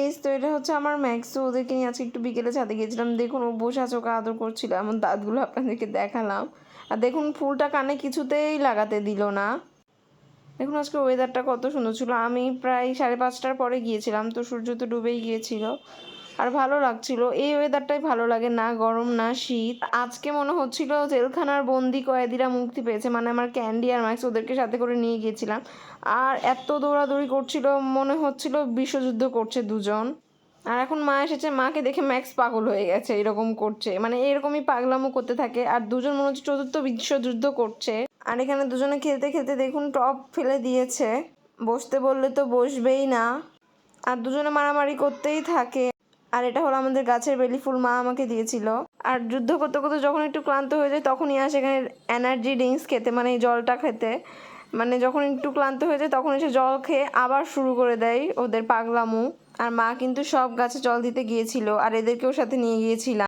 Guys, তো এটা হচ্ছে আমার ম্যাক্সো। ওদেরকে নিয়ে আজকে একটু বিকেলে ছাদে গিয়েছিলাম। দেখুন ও বসে আছে, ওকে আদর করছিল, এমন দাঁতগুলো আপনাদেরকে দেখালাম। আর দেখুন ফুলটা কানে কিছুতেই লাগাতে দিল না। দেখুন আজকে ওয়েদারটা কত সুন্দর ছিল। আমি প্রায় 5:30টার পরে গিয়েছিলাম, তো সূর্য তো ডুবেই গিয়েছিল আর ভালো লাগছিল। এই ওয়েদারটাই ভালো লাগে, না গরম না শীত। আজকে মনে হচ্ছিল জেলখানার বন্দি কয়েদিরা মুক্তি পেয়েছে, মানে আমার ক্যান্ডি আর ম্যাক্স ওদেরকে সাথে করে নিয়ে গিয়েছিলাম। আর এত দৌড়াদৌড়ি করছিল, মনে হচ্ছিল বিশ্বযুদ্ধ করছে দুজন। আর এখন মা এসেছে, মাকে দেখে ম্যাক্স পাগল হয়ে গেছে, এরকম করছে, মানে এরকমই পাগলামো করতে থাকে। আর দুজন মনে হচ্ছে চতুর্থ বিশ্বযুদ্ধ করছে। আর এখানে দুজনে খেলতে খেলতে দেখুন টপ ফেলে দিয়েছে, বসতে বললে তো বসবেই না, আর দুজনে মারামারি করতেই থাকে। আর এটা হলো আমাদের গাছের বেলি ফুল, মা আমাকে দিয়েছিল। আর যুদ্ধ করতে করতে যখন একটু ক্লান্ত হয়ে যায় তখনই আসে এখানে এনার্জি ড্রিঙ্কস খেতে, মানে এই জলটা খেতে। মানে যখন একটু ক্লান্ত হয়ে যায় তখন এসে জল খেয়ে আবার শুরু করে দেয় ওদের পাগলামো। আর মা কিন্তু সব গাছে জল দিতে গিয়েছিল, আর এদেরকেও সাথে নিয়ে গিয়েছিলাম।